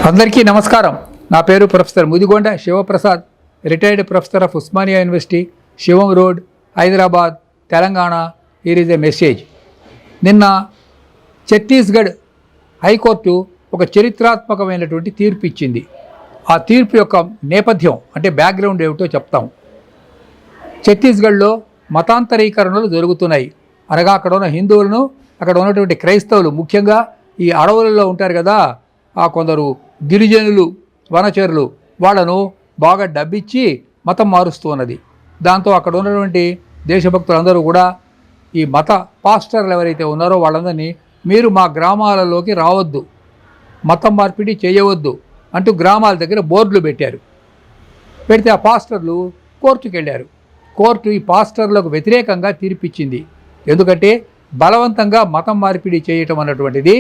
అందరికీ నమస్కారం. నా పేరు professor Mudigonda Sivaprasad, retired professor of Osmania university, Sivam road, Hyderabad, Telangana. Here is a message. నిన్న ఛత్తీస్గఢ్ హైకోర్టు ఒక చరిత్రాత్మకమైనటువంటి తీర్పు ఇచ్చింది. ఆ తీర్పు యొక్క నేపథ్యం అంటే బ్యాక్గ్రౌండ్ ఏమిటో చెప్తాం. ఛత్తీస్గఢ్లో మతాంతరీకరణలు జరుగుతున్నాయి. అనగా అక్కడ ఉన్న హిందువులను, అక్కడ ఉన్నటువంటి క్రైస్తవులు, ముఖ్యంగా ఈ అడవులలో ఉంటారు కదా, ఆ కొందరు గిరిజనులు, వనచరులు, వాళ్ళను బాగా డబ్బిచ్చి మతం మారుస్తూ ఉన్నది. దాంతో అక్కడ ఉన్నటువంటి దేశభక్తులందరూ కూడా ఈ మత పాస్టర్లు ఎవరైతే ఉన్నారో వాళ్ళందరినీ మీరు మా గ్రామాలలోకి రావద్దు, మతం మార్పిడి చేయవద్దు అంటూ గ్రామాల దగ్గర బోర్డులు పెట్టారు. పెడితే ఆ పాస్టర్లు కోర్టుకు వెళ్ళారు. కోర్టు ఈ పాస్టర్లకు వ్యతిరేకంగా తీర్పిచ్చింది. ఎందుకంటే బలవంతంగా మతం మార్పిడి చేయటం అన్నటువంటిది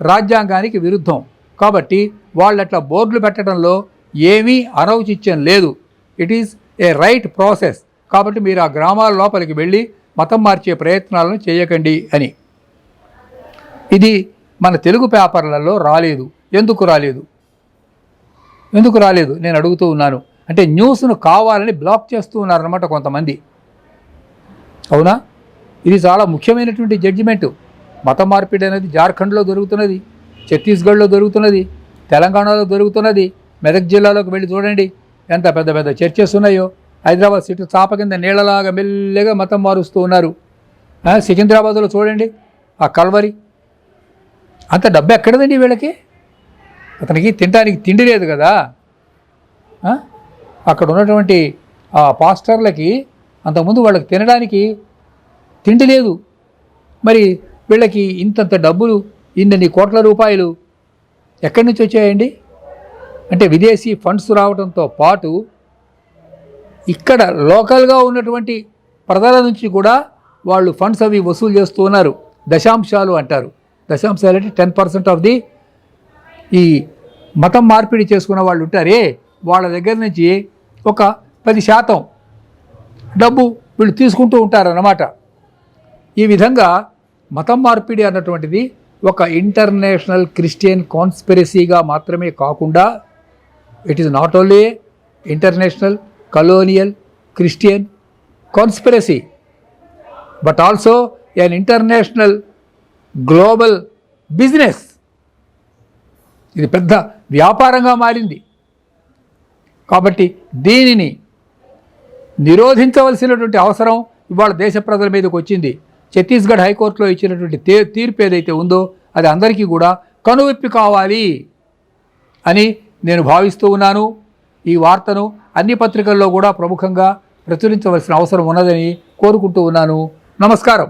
రాజ్యాంగానికి విరుద్ధం. కాబట్టి వాళ్ళట్లా బోర్డులు పెట్టడంలో ఏమీ అనౌచిత్యం లేదు. It is a right process. కాబట్టి మీరు ఆ గ్రామాల లోపలికి వెళ్ళి మతం మార్చే ప్రయత్నాలను చేయకండి అని. ఇది మన తెలుగు పేపర్లలో రాలేదు. ఎందుకు రాలేదు నేను అడుగుతూ ఉన్నాను. అంటే న్యూస్ను కావాలని బ్లాక్ చేస్తూ ఉన్నారన్నమాట కొంతమంది. అవునా? ఇది చాలా ముఖ్యమైనటువంటి జడ్జిమెంటు. మత మార్పిడి అనేది జార్ఖండ్లో జరుగుతున్నది, ఛత్తీస్గఢ్లో జరుగుతున్నది, తెలంగాణలో జరుగుతున్నది. మెదక్ జిల్లాలోకి వెళ్ళి చూడండి ఎంత పెద్ద పెద్ద చర్చెస్ ఉన్నాయో. హైదరాబాద్ సిటీ చాప కింద నీళ్ళలాగా మెల్లగా మతం మారుస్తూ ఉన్నారు. సికింద్రాబాద్లో చూడండి ఆ కల్వరి. అంత డబ్బు ఎక్కడదండి వీళ్ళకి? అతనికి తినడానికి తిండి లేదు కదా. అక్కడ ఉన్నటువంటి ఆ పాస్టర్లకి అంతకుముందు వాళ్ళకి తినడానికి తిండి లేదు. మరి వీళ్ళకి ఇంతంత డబ్బులు, ఇన్ని కోట్ల రూపాయలు ఎక్కడి నుంచి వచ్చాయండి? అంటే విదేశీ ఫండ్స్ రావడంతో పాటు ఇక్కడ లోకల్గా ఉన్నటువంటి ప్రజల నుంచి కూడా వాళ్ళు ఫండ్స్ అవి వసూలు చేస్తూ ఉన్నారు. దశాంశాలు అంటారు. దశాంశాలు అంటే 10% ఆఫ్ ది ఈ మతం మార్పిడి చేసుకున్న వాళ్ళు ఉంటారే, వాళ్ళ దగ్గర నుంచి ఒక 10% డబ్బు వీళ్ళు తీసుకుంటూ ఉంటారన్నమాట. ఈ విధంగా మతం మార్పిడి అన్నటువంటిది ఒక ఇంటర్నేషనల్ క్రిస్టియన్ కాన్స్పిరసీగా మాత్రమే కాకుండా it is not only international colonial Christian conspiracy but also an international global business. ఇది పెద్ద వ్యాపారంగా మారింది. కాబట్టి దీనిని నిరోధించవలసినటువంటి అవసరం ఇవాళ దేశ ప్రజల మీదకి వచ్చింది. ఛత్తీస్గఢ్ హైకోర్టులో ఇచ్చినటువంటి తీర్పు ఏదైతే ఉందో అది అందరికీ కూడా కనువిప్పి కావాలి అని నేను భావిస్తూ ఉన్నాను. ఈ వార్తను అన్ని పత్రికల్లో కూడా ప్రముఖంగా ప్రచురించవలసిన అవసరం ఉన్నదని కోరుకుంటూ ఉన్నాను. నమస్కారం.